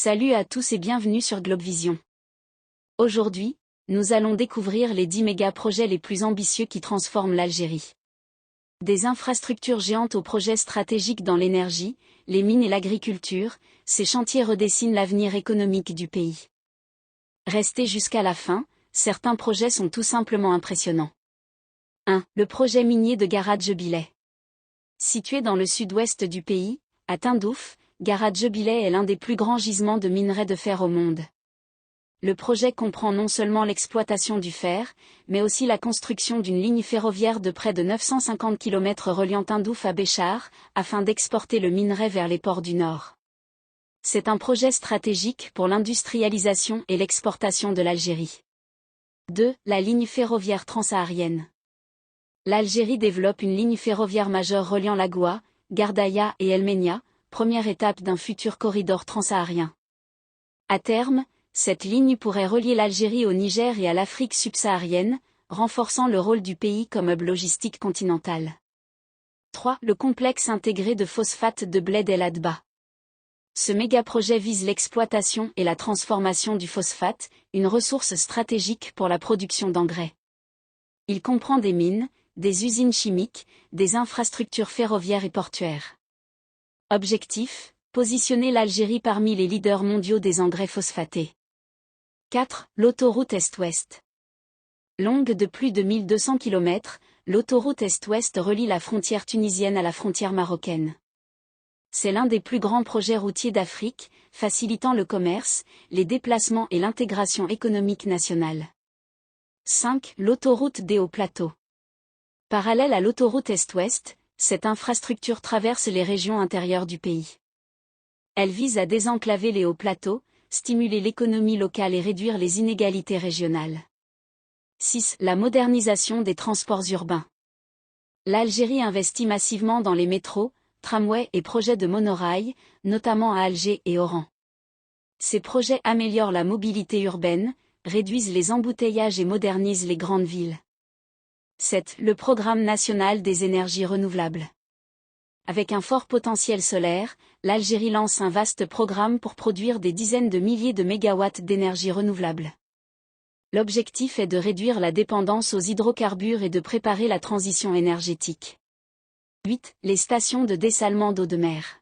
Salut à tous et bienvenue sur Globvision. Aujourd'hui, nous allons découvrir les 10 méga-projets les plus ambitieux qui transforment l'Algérie. Des infrastructures géantes aux projets stratégiques dans l'énergie, les mines et l'agriculture, ces chantiers redessinent l'avenir économique du pays. Restez jusqu'à la fin, certains projets sont tout simplement impressionnants. 1. Le projet minier de Garadje-Bileh. Situé dans le sud-ouest du pays, à Tindouf, Garadje-Bileh est l'un des plus grands gisements de minerais de fer au monde. Le projet comprend non seulement l'exploitation du fer, mais aussi la construction d'une ligne ferroviaire de près de 950 km reliant Tindouf à Béchar, afin d'exporter le minerai vers les ports du Nord. C'est un projet stratégique pour l'industrialisation et l'exportation de l'Algérie. 2. La ligne ferroviaire transsaharienne. L'Algérie développe une ligne ferroviaire majeure reliant Lagoua, Gardaïa et El Menia, première étape d'un futur corridor transsaharien. À terme, cette ligne pourrait relier l'Algérie au Niger et à l'Afrique subsaharienne, renforçant le rôle du pays comme hub logistique continental. 3. Le complexe intégré de phosphate de Bled El Adba. Ce méga-projet vise l'exploitation et la transformation du phosphate, une ressource stratégique pour la production d'engrais. Il comprend des mines, des usines chimiques, des infrastructures ferroviaires et portuaires. Objectif, positionner l'Algérie parmi les leaders mondiaux des engrais phosphatés. 4. L'autoroute Est-Ouest. Longue de plus de 1200 km, l'autoroute Est-Ouest relie la frontière tunisienne à la frontière marocaine. C'est l'un des plus grands projets routiers d'Afrique, facilitant le commerce, les déplacements et l'intégration économique nationale. 5. L'autoroute des Hauts Plateaux. Parallèle à l'autoroute Est-Ouest, cette infrastructure traverse les régions intérieures du pays. Elle vise à désenclaver les hauts plateaux, stimuler l'économie locale et réduire les inégalités régionales. 6. La modernisation des transports urbains. L'Algérie investit massivement dans les métros, tramways et projets de monorail, notamment à Alger et Oran. Ces projets améliorent la mobilité urbaine, réduisent les embouteillages et modernisent les grandes villes. 7. Le programme national des énergies renouvelables. Avec un fort potentiel solaire, l'Algérie lance un vaste programme pour produire des dizaines de milliers de mégawatts d'énergie renouvelable. L'objectif est de réduire la dépendance aux hydrocarbures et de préparer la transition énergétique. 8. Les stations de dessalement d'eau de mer.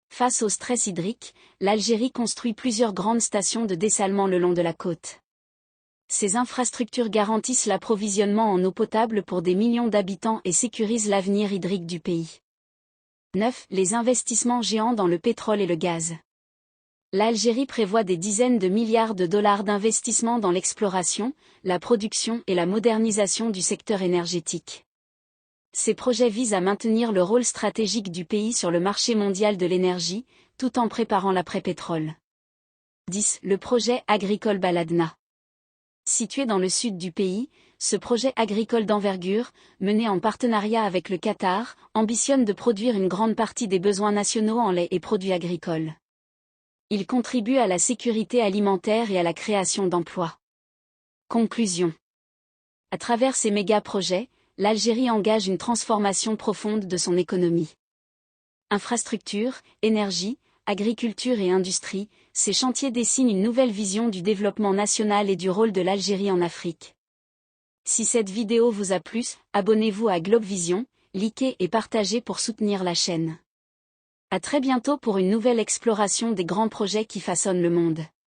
Face au stress hydrique, l'Algérie construit plusieurs grandes stations de dessalement le long de la côte. Ces infrastructures garantissent l'approvisionnement en eau potable pour des millions d'habitants et sécurisent l'avenir hydrique du pays. 9. Les investissements géants dans le pétrole et le gaz. L'Algérie prévoit des dizaines de milliards de dollars d'investissements dans l'exploration, la production et la modernisation du secteur énergétique. Ces projets visent à maintenir le rôle stratégique du pays sur le marché mondial de l'énergie, tout en préparant l'après-pétrole. 10. Le projet agricole Baladna. Situé dans le sud du pays, ce projet agricole d'envergure, mené en partenariat avec le Qatar, ambitionne de produire une grande partie des besoins nationaux en lait et produits agricoles. Il contribue à la sécurité alimentaire et à la création d'emplois. Conclusion. À travers ces méga-projets, l'Algérie engage une transformation profonde de son économie. Infrastructure, énergie, agriculture et industrie, ces chantiers dessinent une nouvelle vision du développement national et du rôle de l'Algérie en Afrique. Si cette vidéo vous a plu, abonnez-vous à Globvision, likez et partagez pour soutenir la chaîne. À très bientôt pour une nouvelle exploration des grands projets qui façonnent le monde.